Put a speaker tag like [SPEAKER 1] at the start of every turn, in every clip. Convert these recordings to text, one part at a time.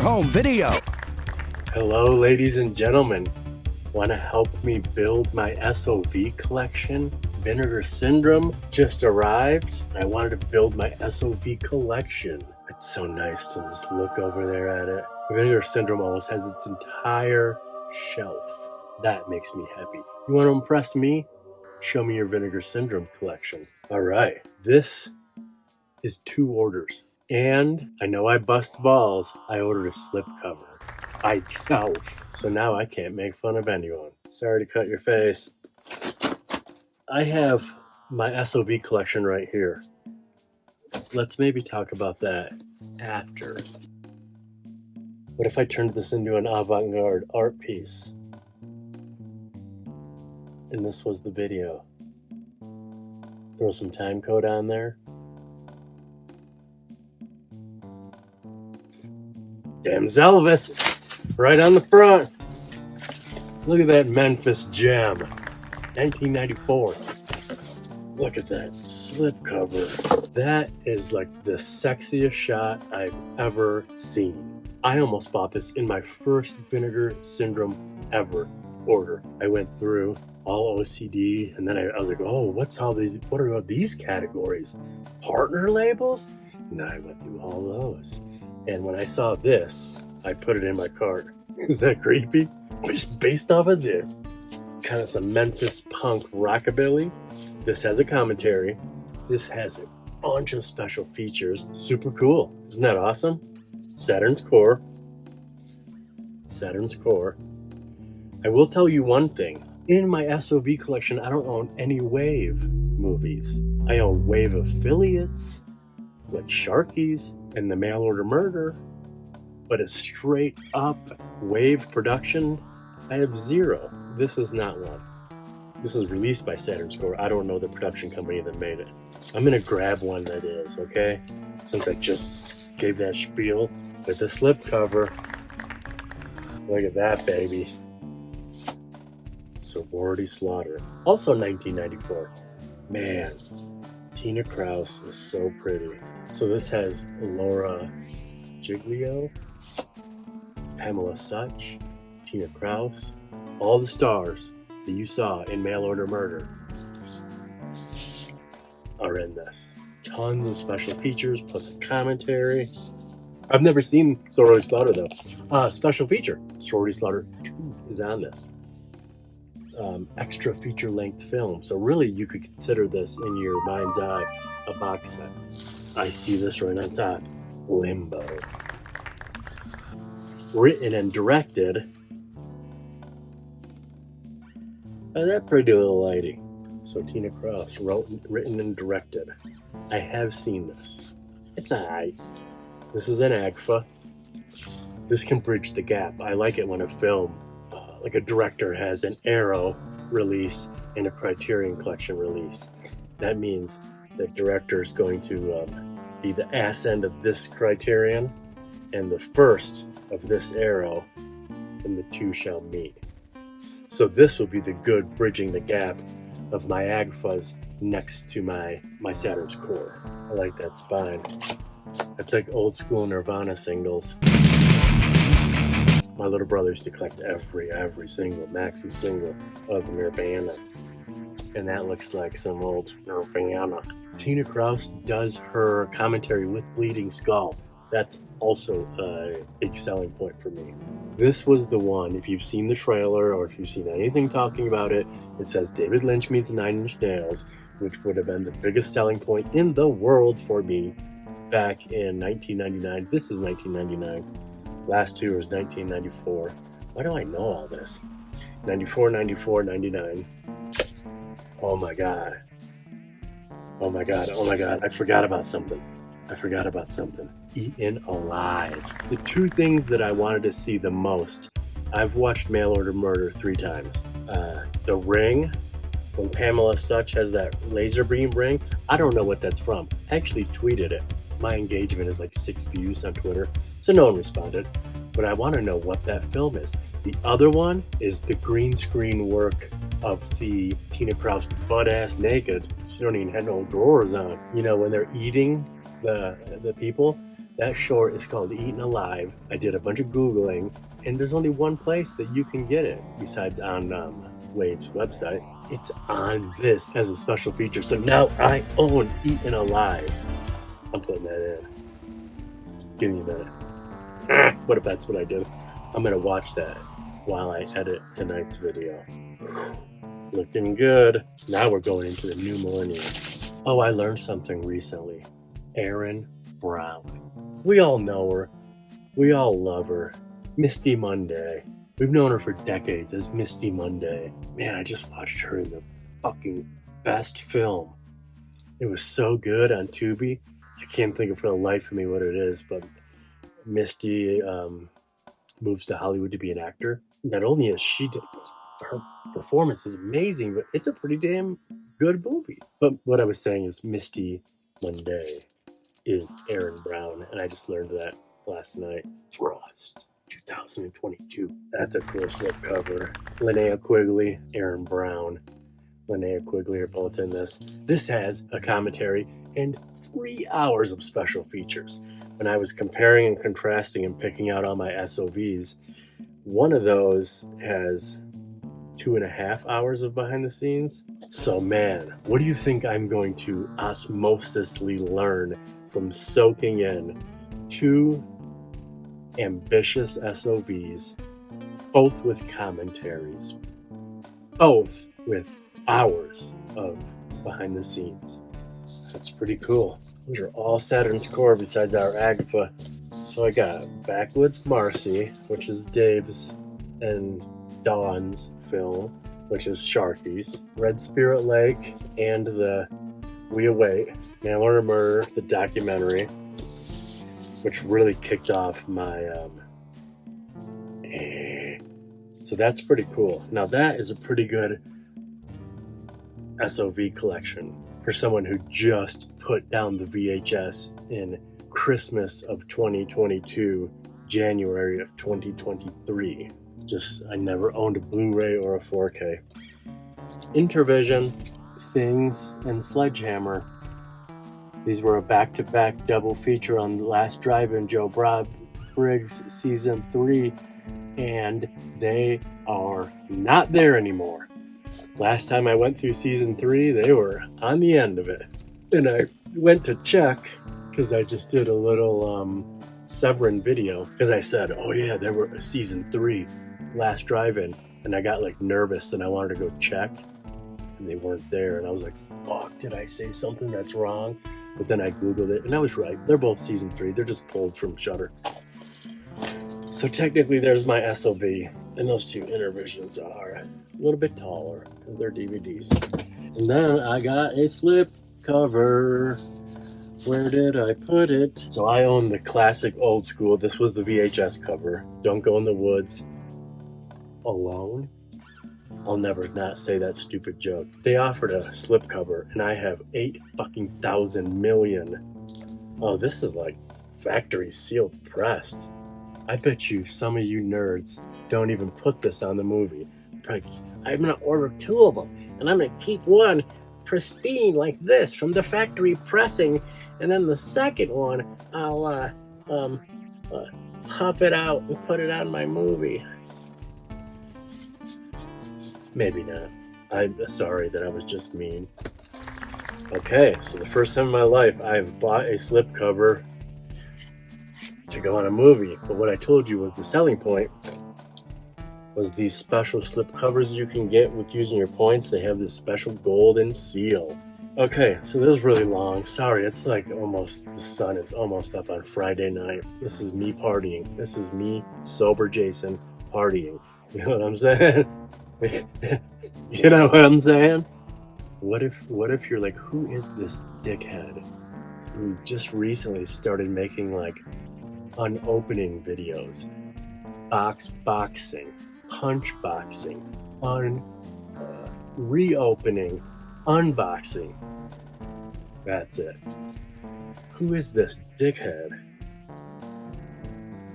[SPEAKER 1] home video.
[SPEAKER 2] Hello, ladies and gentlemen. Want to help me build my SOV collection? Vinegar Syndrome just arrived. I wanted to build my SOV collection. It's so nice to just look over there at it. Vinegar Syndrome almost has its entire shelf. That makes me happy. You want to impress me? Show me your Vinegar Syndrome collection. All right, this is 2 orders. And I know I bust balls. I ordered a slipcover by itself. So now I can't make fun of anyone. Sorry to cut your face. I have my SOV collection right here. Let's maybe talk about that after. What if I turned this into an avant-garde art piece? And this was the video. Throw some time code on there. Damn Elvis, right on the front. Look at that Memphis gem, 1994. Look at that slipcover. That is like the sexiest shot I've ever seen. I almost bought this in my first Vinegar Syndrome ever order. I went through all OCD, and then I was like, oh, what are all these categories? Partner labels? And I went through all those. And when I saw this, I put it in my cart. Is that creepy? Just based off of this. Kind of some Memphis punk rockabilly. This has a commentary. This has a bunch of special features. Super cool. Isn't that awesome? Saturn's core. Saturn's core. I will tell you one thing. In my SOV collection, I don't own any W.A.V.E. movies. I own W.A.V.E. affiliates, like Sharkies and the Mail Order Murder, but a straight up W.A.V.E. production, I have 0. This is not one. This is released by Saturn's Core. I don't know the production company that made it. I'm gonna grab one that is, okay? Since I just gave that spiel with the slipcover. Look at that, baby. Sorority Slaughter. Also 1994. Man, Tina Krause is so pretty. So this has Laura Giglio, Pamela Such, Tina Krause, all the stars that you saw in Mail Order Murder are in this. Tons of special features plus a commentary. I've never seen Sorority Slaughter though. Special feature, Sorority Slaughter 2 is on this. Extra feature-length film. So really you could consider this in your mind's eye a box set. I see this right on top. Limbo. Written and directed by that pretty little lady. So Tina Krause, written and directed. I have seen this. It's alright. This is an AGFA. This can bridge the gap. I like it when a film, like a director, has an Arrow release and a Criterion Collection release. That means the director is going to be the ass end of this Criterion and the first of this Arrow, and the two shall meet. So this will be the good bridging the gap of my AGFAs next to my Saturn's Core. I like that spine. It's like old school Nirvana singles. My little brother used to collect every single maxi single of Nirvana. And that looks like some old Nirvana. Tina Krause does her commentary with Bleeding Skull. That's also a big selling point for me. This was the one, if you've seen the trailer or if you've seen anything talking about it, it says David Lynch meets Nine Inch Nails, which would have been the biggest selling point in the world for me back in 1999. This is 1999. Last two was 1994. Why do I know all this? 94, 94, 99. Oh my God. Oh my God. Oh my God. I forgot about something. Eaten Alive. The 2 things that I wanted to see the most. I've watched Mail Order Murder 3 times. The Ring, when Pamela Such has that laser beam ring. I don't know what that's from. I actually tweeted it. My engagement is like 6 views on Twitter, so no one responded. But I want to know what that film is. The other one is the green screen work of the Tina Krause butt-ass naked. She don't even have no drawers on. You know, when they're eating the people, That short is called Eaten Alive. I did a bunch of Googling, and there's only one place that you can get it besides on W.A.V.E's website. It's on this as a special feature. So now I own Eaten Alive. I'm putting that in. Give me a minute. What if that's what I do? I'm going to watch that while I edit tonight's video. Looking good. Now we're going into the new millennium. Oh, I learned something recently. Erin Brown. We all know her. We all love her. Misty Monday. We've known her for decades as Misty Monday. Man, I just watched her in the fucking best film. It was so good on Tubi. I can't think of for the life of me what it is, but Misty moves to Hollywood to be an actor. Not only is her performance is amazing, but it's a pretty damn good movie. But what I was saying is Misty Monday is Erin Brown, and I just learned that last night. Frost 2022. That's a cool slipcover. Linnea Quigley, Erin Brown. Linnea Quigley are both in this. This has a commentary and 3 hours of special features. When I was comparing and contrasting and picking out all my SOVs, one of those has 2.5 hours of behind the scenes. So man, what do you think I'm going to osmosisly learn from soaking in 2 ambitious SOVs, both with commentaries, both with hours of behind the scenes? That's pretty cool. Those are all Saturn's core besides our Agfa. So I got Backwoods Marcy, which is Dave's and Dawn's film, which is Sharky's, Red Spirit Lake, and the We Await, Mail or Murder, the documentary, which really kicked off my so that's pretty cool. Now that is a pretty good SOV collection for someone who just put down the VHS in Christmas of 2022, January of 2023. I never owned a Blu-ray or a 4K. Intervision, Things, and Sledgehammer. These were a back-to-back double feature on The Last Drive-In Joe Briggs Season 3, and they are not there anymore. Last time I went through Season 3, they were on the end of it. And I went to check, because I just did a little Severin video, because I said, oh yeah, there were a Season 3 Last Drive-In, and I got like nervous and I wanted to go check, and they weren't there, and I was like, fuck, did I say something that's wrong? But then I Googled it, and I was right. They're both Season 3. They're just pulled from Shudder. So technically, there's my SOV, and those 2 Intervisions are a little bit taller, because they're DVDs. And then I got a slip cover. Where did I put it? So I own the classic old school. This was the VHS cover. Don't Go in the Woods Alone. I'll never not say that stupid joke. They offered a slipcover, and I have 8,000 million. Oh, this is like factory sealed pressed. I bet you some of you nerds don't even put this on the movie. Like, I'm gonna order 2 of them, and I'm gonna keep one pristine like this from the factory pressing, and then the second one I'll pop it out and put it on my movie. Maybe not. I'm sorry that I was just mean. Okay, so the first time in my life I've bought a slipcover to go on a movie. But what I told you was the selling point was these special slipcovers you can get with using your points. They have this special golden seal. Okay, so this is really long. Sorry, it's like almost, the sun is almost up on Friday night. This is me partying. This is me, sober Jason, partying. You know what I'm saying? You know what I'm saying? What if you're like, who is this dickhead who just recently started making like unopening videos, boxing, punch boxing, reopening, unboxing? That's it. Who is this dickhead?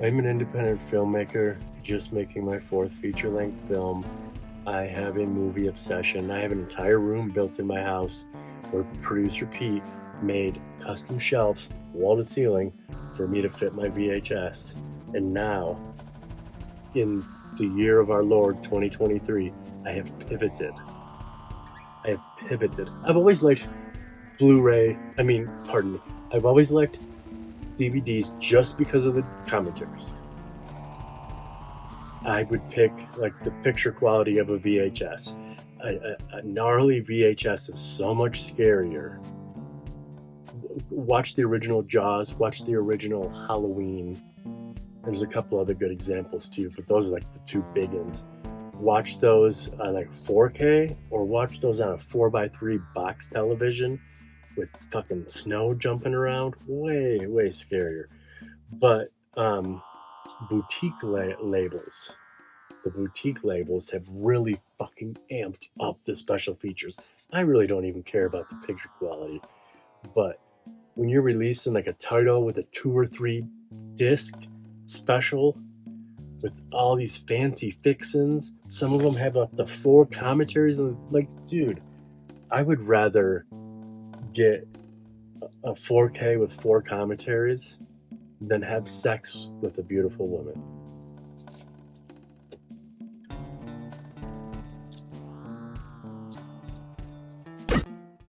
[SPEAKER 2] I'm an independent filmmaker, just making my 4th feature-length film. I have a movie obsession. I have an entire room built in my house where producer Pete made custom shelves, wall to ceiling, for me to fit my VHS. And now, in the year of our Lord 2023, I have pivoted. I've always liked I've always liked DVDs just because of the commentaries. I would pick like the picture quality of a VHS. A gnarly VHS is so much scarier. Watch the original Jaws, watch the original Halloween. There's a couple other good examples too, but those are like the two big ones. Watch those on like 4K or watch those on a 4x3 box television with fucking snow jumping around. Way scarier. But boutique labels, the boutique labels have really fucking amped up the special features. I really don't even care about the picture quality, but when you're releasing like a title with a 2 or 3 disc special with all these fancy fixins, some of them have up to 4 commentaries, and like, dude, I would rather get a 4K with 4 commentaries than have sex with a beautiful woman.